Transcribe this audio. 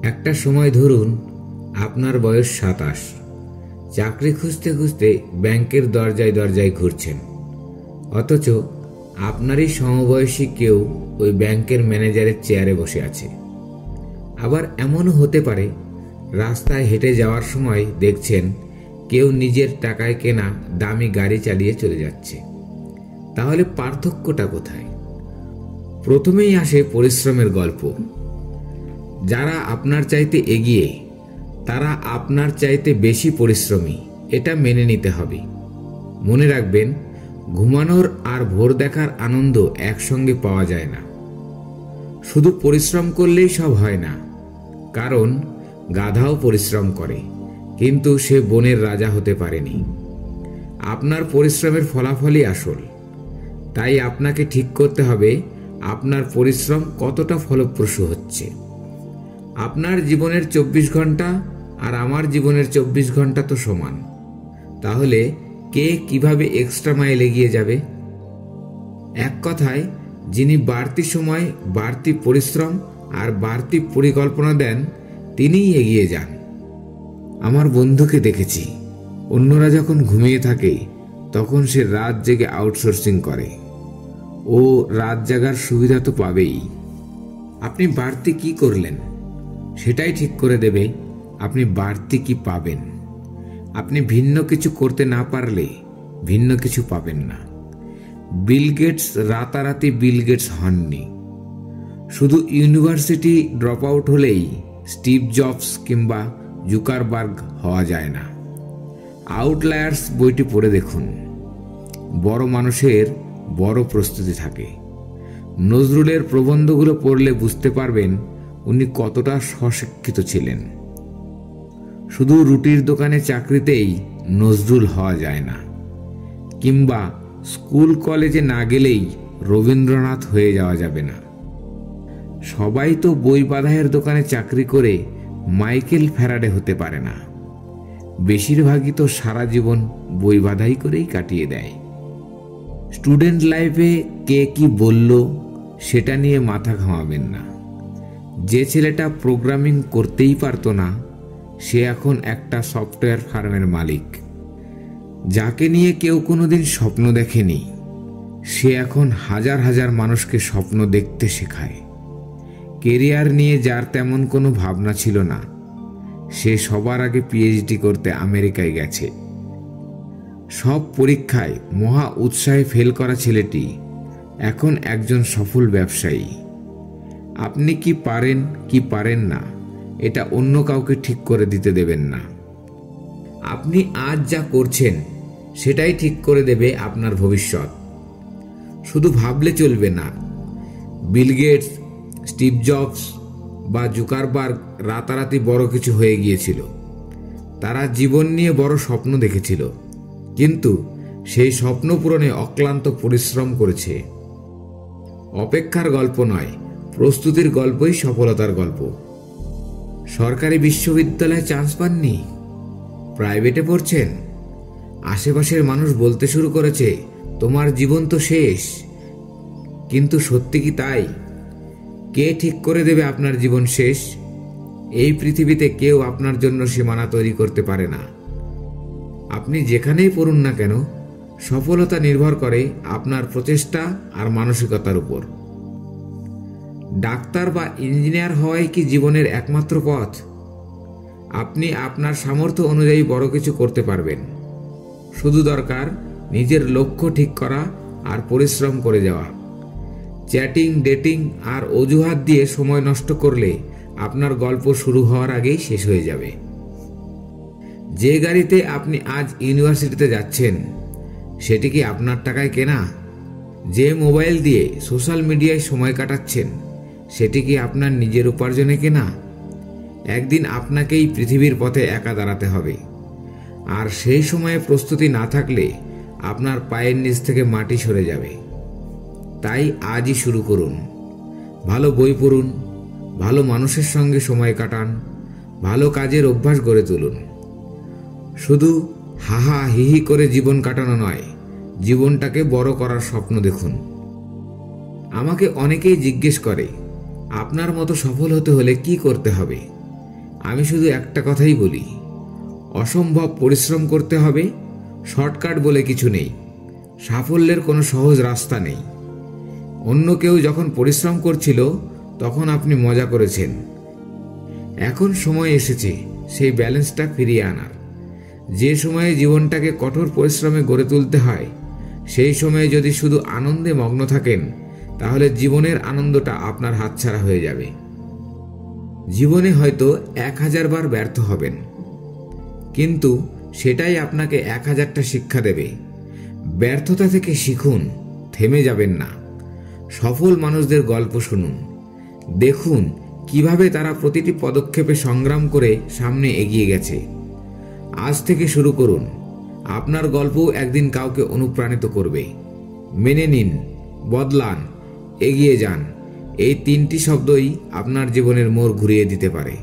একটা সময় ধরুন আপনার বয়স 27, চাকরি খুঁজতে খুঁজতে ব্যাংকের দরজায় দরজায় ঘুরছেন, অথচ আপনারই সমবয়সী কেউ ওই ব্যাংকের ম্যানেজারের চেয়ারে বসে আছে। আবার এমনও হতে পারে রাস্তায় হেঁটে যাওয়ার সময় দেখছেন কেউ নিজের টাকায় কেনা দামি গাড়ি চালিয়ে চলে যাচ্ছে। তাহলে পার্থক্যটা কোথায়? প্রথমেই আসে পরিশ্রমের গল্প। যারা আপনার চাইতে এগিয়ে তারা আপনার চাইতে বেশি পরিশ্রমী, এটা মেনে নিতে হবে। মনে রাখবেন, ঘুমানোর আর ভোর দেখার আনন্দ একসঙ্গে পাওয়া যায় না। শুধু পরিশ্রম করলেই সব হয় না, কারণ গাধাও পরিশ্রম করে, কিন্তু সে বনের রাজা হতে পারেনি। আপনার পরিশ্রমের ফলাফলই আসল। তাই আপনাকে ঠিক করতে হবে আপনার পরিশ্রম কতটা ফলপ্রসূ হচ্ছে। আপনার জীবনের 24 ঘন্টা আর আমার জীবনের 24 ঘন্টা তো সমান। তাহলে কে কিভাবে এক্সট্রা মাইল এগিয়ে যাবে? এক কথায়, যিনি বাড়তি সময়, বাড়তি পরিশ্রম আর বাড়তি পরিকল্পনা দেন, তিনিই এগিয়ে যান। আমার বন্ধুকে দেখেছি, অন্যরা যখন ঘুমিয়ে থাকে তখন সে রাত জেগে আউটসোর্সিং করে। ও রাত জাগার সুবিধা তো পাবেই। আপনি বাড়তি কি করলেন সেটাই ঠিক করে দেবে আপনি বাড়তি কি পাবেন। আপনি ভিন্ন কিছু করতে না পারলে ভিন্ন কিছু পাবেন না। বিল গেটস রাতারাতি বিল গেটস হননি। শুধু ইউনিভার্সিটি ড্রপ আউট হলেই স্টিভ জবস কিংবা জুকারবার্গ হওয়া যায় না। আউটলায়ার্স বইটি পড়ে দেখুন। বড় মানুষের বড় প্রস্তুতি থাকে। নজরুলের প্রবন্ধগুলো পড়লে বুঝতে পারবেন উনি কতটা স্বশিক্ষিত ছিলেন। শুধু রুটির দোকানে চাকরিতেই নজরুল হওয়া যায় না, কিংবা স্কুল কলেজে না গেলেই রবীন্দ্রনাথ হয়ে যাওয়া যাবে না। সবাই তো বই বাঁধাইয়ের দোকানে চাকরি করে মাইকেল ফ্যারাডে হতে পারে না। বেশিরভাগই তো সারা জীবন বই বাঁধাই করেই কাটিয়ে দেয়। স্টুডেন্ট লাইফে কে কি বলল সেটা নিয়ে মাথা ঘামাবেন না। যে ছেলেটা প্রোগ্রামিং করতেই পারতো না, সে এখন একটা সফটওয়্যার ফার্মের মালিক। যাকে নিয়ে কেউ কোনোদিন স্বপ্ন দেখেনি, সে এখন হাজার হাজার মানুষকে স্বপ্ন দেখতে শেখায়। কেরিয়ার নিয়ে যার তেমন কোনো ভাবনা ছিল না, সে সবার আগে পিএইচডি করতে আমেরিকায় গেছে। সব পরীক্ষায় মহা উৎসাহে ফেল করা ছেলেটি এখন একজন সফল ব্যবসায়ী। আপনি কি পারেন কি পারেন না, এটা অন্য কাউকে ঠিক করে দিতে দেবেন না। আপনি আজ যা করছেন সেটাই ঠিক করে দেবে আপনার ভবিষ্যৎ। শুধু ভাবলে চলবে না। বিল গেটস, স্টিভ জবস বা জুকারবার্গ রাতারাতি বড় কিছু হয়ে গিয়েছিল। তারা জীবন নিয়ে বড় স্বপ্ন দেখেছিল, কিন্তু সেই স্বপ্ন পূরণে অক্লান্ত পরিশ্রম করেছে। অপেক্ষার গল্প নয়, প্রস্তুতির গল্পই সফলতার গল্প। সরকারি বিশ্ববিদ্যালয়ে চান্স পাননি, প্রাইভেটে পড়ছেন। আশেপাশের মানুষ বলতে শুরু করেছে তোমার জীবন তো শেষ। কিন্তু সত্যি কি তাই? কে ঠিক করে দেবে আপনার জীবন শেষ? এই পৃথিবীতে কেউ আপনার জন্য সীমানা তৈরি করতে পারে না। আপনি যেখানেই পড়ুন না কেন, সফলতা নির্ভর করে আপনার প্রচেষ্টা আর মানসিকতার উপর। ডাক্তার বা ইঞ্জিনিয়ার হওয়াই কি জীবনের একমাত্র পথ? আপনি আপনার সামর্থ্য অনুযায়ী বড় কিছু করতে পারবেন। শুধু দরকার নিজের লক্ষ্য ঠিক করা আর পরিশ্রম করে যাওয়া। চ্যাটিং, ডেটিং আর অজুহাত দিয়ে সময় নষ্ট করলে আপনার গল্প শুরু হওয়ার আগেই শেষ হয়ে যাবে। যে গাড়িতে আপনি আজ ইউনিভার্সিটিতে যাচ্ছেন, সেটি কি আপনার টাকায় কেনা? যে মোবাইল দিয়ে সোশ্যাল মিডিয়ায় সময় কাটাচ্ছেন, সেটি কি আপনার নিজের উপার্জনে কেনা? একদিন আপনাকেই পৃথিবীর পথে একা দাঁড়াতে হবে, আর সেই সময়ে প্রস্তুতি না থাকলে আপনার পায়ের নিচ থেকে মাটি সরে যাবে। তাই আজই শুরু করুন। ভালো বই পড়ুন, ভালো মানুষের সঙ্গে সময় কাটান, ভালো কাজের অভ্যাস গড়ে তুলুন। শুধু হাহা হিহি করে জীবন কাটানো নয়, জীবনটাকে বড় করার স্বপ্ন দেখুন। আমাকে অনেকেই জিজ্ঞেস করে আপনার মতো সফল হতে হলে কি করতে হবে। আমি শুধু একটা কথাই বলি, অসম্ভব পরিশ্রম করতে হবে। শর্টকাট বলে কিছু নেই, সাফল্যের কোনো সহজ রাস্তা নেই। অন্য কেউ যখন পরিশ্রম করছিল তখন আপনি মজা করেছেন। এখন সময় এসেছে সেই ব্যালেন্সটা ফিরিয়ে আনার। যে সময়ে জীবনটাকে কঠোর পরিশ্রমে গড়ে তুলতে হয়, সেই সময়ে যদি শুধু আনন্দে মগ্ন থাকেন, তাহলে জীবনের আনন্দটা আপনার হাতছাড়া হয়ে যাবে। জীবনে হয়তো 1000 বার ব্যর্থ হবেন, কিন্তু সেটাই আপনাকে 1000টা শিক্ষা দেবে। ব্যর্থতা থেকে শিখুন, থেমে যাবেন না। সফল মানুষদের গল্প শুনুন, দেখুন কিভাবে তারা প্রতিটি পদক্ষেপে সংগ্রাম করে সামনে এগিয়ে গেছে। আজ থেকে শুরু করুন, আপনার গল্পও একদিন কাউকে অনুপ্রাণিত করবে। মেনে নিন, বদলান, এগিয়ে যান। এই 3টি শব্দই আপনার জীবনের মোড় ঘুরিয়ে দিতে পারে।